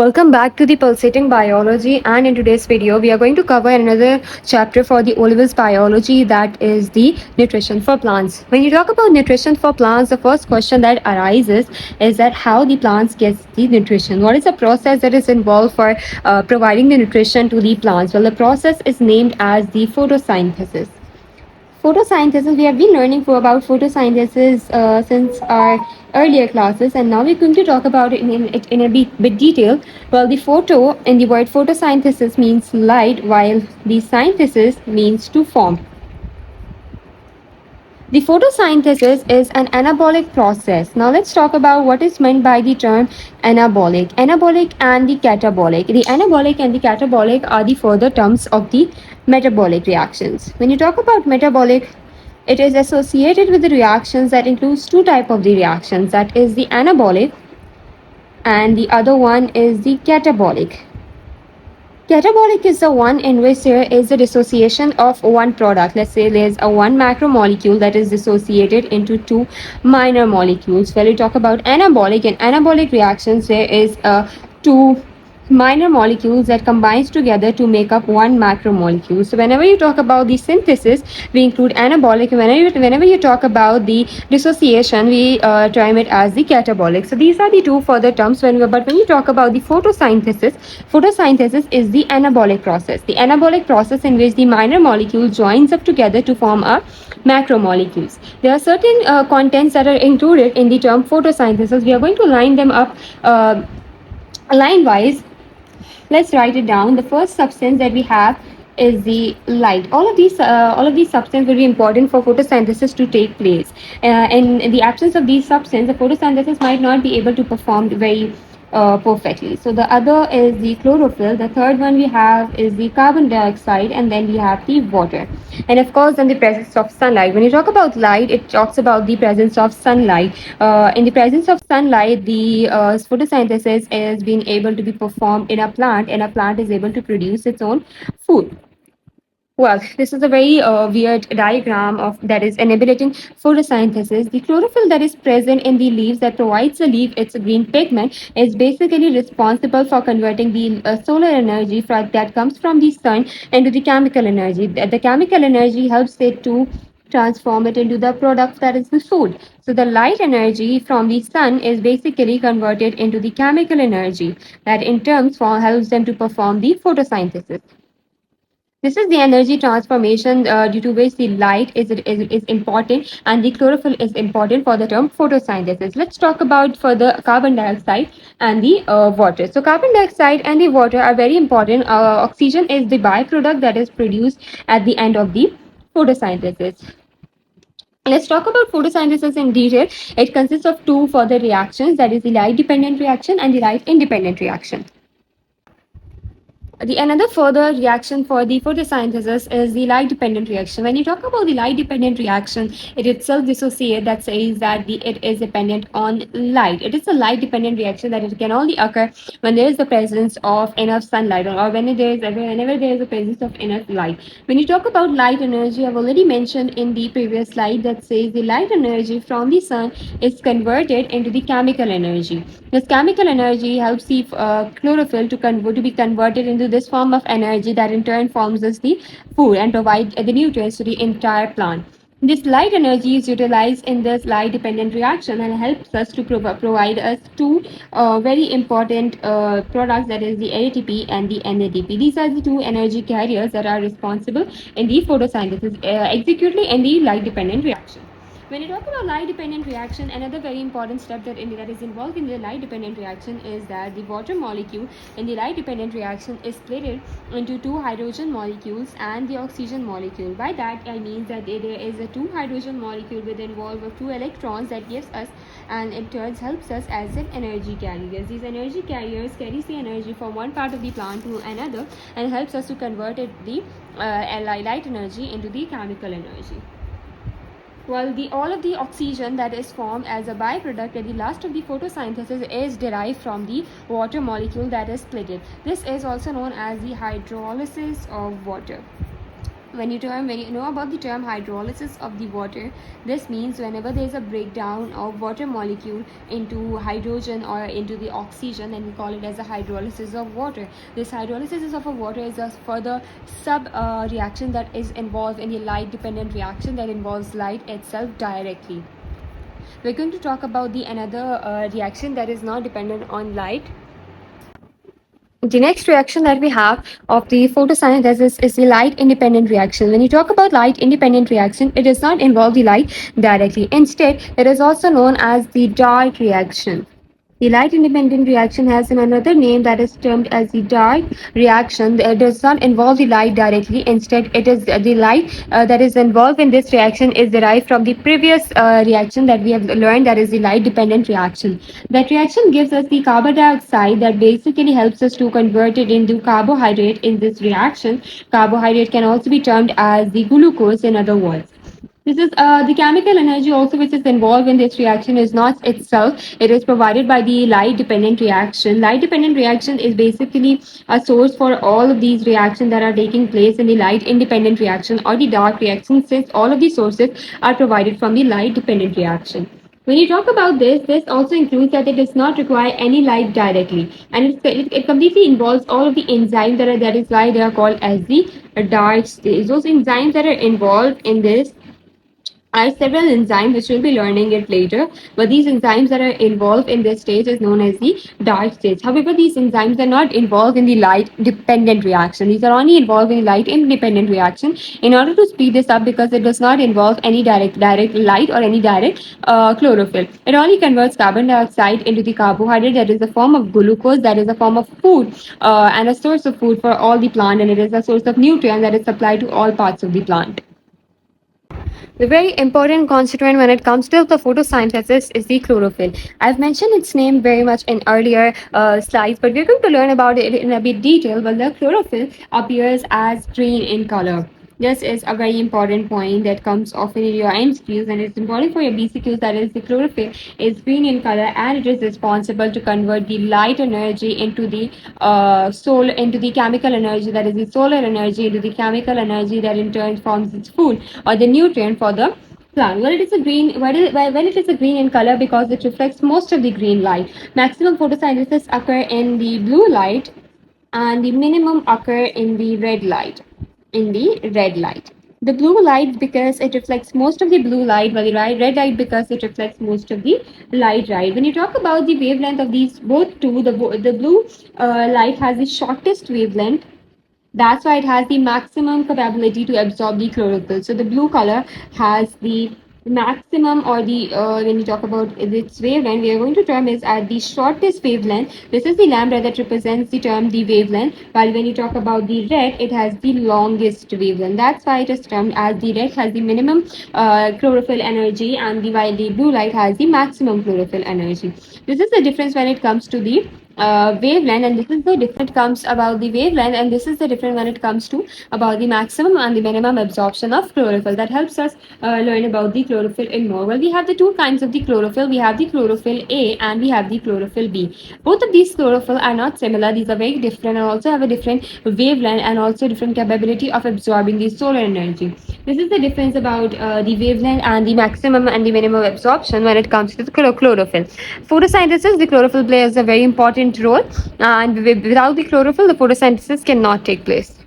Welcome back to the Pulsating Biology, and in today's video we are going to cover another chapter for the Olevels biology, that is the nutrition for plants. When you talk about nutrition for plants, the first question that arises is that how the plants get the nutrition. What is the process that is involved for providing the nutrition to the plants? Well, the process is named as the photosynthesis. Photosynthesis, we have been learning for about photosynthesis since our earlier classes, and now we're going to talk about it in a bit detail. Well, the photo in the word photosynthesis means light, while the synthesis means to form. The photosynthesis is an anabolic process. Now let's talk about what is meant by the term anabolic. Anabolic and the catabolic. The anabolic and the catabolic are the further terms of the metabolic reactions. When you talk about metabolic, it is associated with the reactions that includes two types of the reactions, that is the anabolic and the other one is the catabolic. Catabolic is the one in which there is a dissociation of one product. Let's say there's a one macromolecule that is dissociated into two minor molecules. When we talk about anabolic, in anabolic reactions, there is two minor molecules that combines together to make up one macromolecule. So whenever you talk about the synthesis, we include anabolic. Whenever you talk about the dissociation, we term it as the catabolic. So these are the two further terms. But when you talk about the photosynthesis is the anabolic process. The anabolic process in which the minor molecule joins up together to form a macromolecules. There are certain contents that are included in the term photosynthesis. We are going to line them up line wise. Let's write it down. The first substance that we have is the light. All of these substances will be important for photosynthesis to take place. In the absence of these substances, the photosynthesis might not be able to perform very perfectly. So the other is the chlorophyll. The third one we have is the carbon dioxide, and then we have the water, and of course then the presence of sunlight. When you talk about light, it talks about the presence of sunlight. In the presence of sunlight, the photosynthesis is being able to be performed in a plant, and a plant is able to produce its own food. Well, this is a very weird diagram of that is inhibiting photosynthesis. The chlorophyll that is present in the leaves that provides the leaf its green pigment is basically responsible for converting the solar energy that comes from the sun into the chemical energy. The chemical energy helps it to transform it into the product that is the food. So the light energy from the sun is basically converted into the chemical energy that in turn helps them to perform the photosynthesis. This is the energy transformation due to which the light is important, and the chlorophyll is important for the term photosynthesis. Let's talk about further carbon dioxide and the water. So carbon dioxide and the water are very important. Oxygen is the byproduct that is produced at the end of the photosynthesis. Let's talk about photosynthesis in detail. It consists of two further reactions, that is the light dependent reaction and the light independent reaction. The another further reaction for the photosynthesis is the light dependent reaction. When you talk about the light dependent reaction, it itself dissociates, that says that it is dependent on light. It is a light dependent reaction that it can only occur when there is the presence of enough sunlight, or whenever there is the presence of enough light. When you talk about light energy, I've already mentioned in the previous slide that says the light energy from the sun is converted into the chemical energy. This chemical energy helps the chlorophyll to be converted into this form of energy that in turn forms as the food and provide the nutrients to the entire plant. This light energy is utilized in this light dependent reaction and helps us to provide us two very important products, that is the ATP and the NADP. These are the two energy carriers that are responsible in the photosynthesis executely in the light dependent reaction. When you talk about light dependent reaction, another very important step that is involved in the light dependent reaction is that the water molecule in the light dependent reaction is split into two hydrogen molecules and the oxygen molecule. By that I mean that there is a two hydrogen molecule with involved of two electrons that gives us, and in turn helps us as an energy carriers. These energy carriers carries the energy from one part of the plant to another and helps us to convert the light energy into the chemical energy. While all of the oxygen that is formed as a byproduct at the last of the photosynthesis is derived from the water molecule that is splitted. This is also known as the hydrolysis of water. When you know about the term hydrolysis of the water, this means whenever there is a breakdown of water molecule into hydrogen or into the oxygen, then we call it as a hydrolysis of water. This hydrolysis of a water is a further sub reaction that is involved in the light dependent reaction that involves light itself directly. We're going to talk about the another reaction that is not dependent on light. The next reaction that we have of the photosynthesis is the light independent reaction. When you talk about light independent reaction, it does not involve the light directly. Instead, it is also known as the dark reaction. The light independent reaction has another name that is termed as the dark reaction. It does not involve the light directly. Instead, it is the light that is involved in this reaction is derived from the previous reaction that we have learned, that is the light dependent reaction. That reaction gives us the carbon dioxide that basically helps us to convert it into carbohydrate in this reaction. Carbohydrate can also be termed as the glucose in other words. This is the chemical energy also which is involved in this reaction is not itself. It is provided by the light dependent reaction. Light dependent reaction is basically a source for all of these reactions that are taking place in the light independent reaction or the dark reaction, since all of these sources are provided from the light dependent reaction. When you talk about this also includes that it does not require any light directly, and it completely involves all of the enzymes that is why they are called as the dark stage. Those enzymes that are involved in this are several enzymes which we'll be learning it later, but these enzymes that are involved in this stage is known as the dark stage. However, these enzymes are not involved in the light dependent reaction. These are only involved in light independent reaction. In order to speed this up, because it does not involve any direct light or any direct chlorophyll, it only converts carbon dioxide into the carbohydrate that is a form of glucose, that is a form of food and a source of food for all the plant, and it is a source of nutrient that is supplied to all parts of the plant. The very important constituent when it comes to the photosynthesis is the chlorophyll. I've mentioned its name very much in earlier slides, but we're going to learn about it in a bit detail. But the chlorophyll appears as green in color. This is a very important point that comes often in your MCQs, and it's important for your BCQs. That is, the chlorophyll is green in color, and it is responsible to convert the light energy into the into the chemical energy, that is the solar energy, into the chemical energy that in turn forms its food or the nutrient for the plant. Well, it is a green. Well, it is a green in color because it reflects most of the green light. Maximum photosynthesis occur in the blue light, and the minimum occur in the red light. In the red light. The blue light because it reflects most of the blue light, while the red light because it reflects most of the light. Right. When you talk about the wavelength of these both two, the blue light has the shortest wavelength. That's why it has the maximum capability to absorb the chlorophyll. So the blue color has the maximum, or the when you talk about its wavelength, we are going to term is at the shortest wavelength. This is the lambda that represents the term the wavelength, while when you talk about the red, it has the longest wavelength. That's why it is termed as the red has the minimum chlorophyll energy, and the while the blue light has the maximum chlorophyll energy. This is the difference when it comes to the wavelength, and this is the difference comes about the wavelength, and this is the difference when it comes to about the maximum and the minimum absorption of chlorophyll. That helps us learn about the chlorophyll in more. Well, we have the two kinds of the chlorophyll. We have the chlorophyll A and we have the chlorophyll B. Both of these chlorophyll are not similar. These are very different and also have a different wavelength and also different capability of absorbing the solar energy. This is the difference about the wavelength and the maximum and the minimum absorption when it comes to the chlorophyll. Photosynthesis, the chlorophyll plays a very important role, and without the chlorophyll, the photosynthesis cannot take place.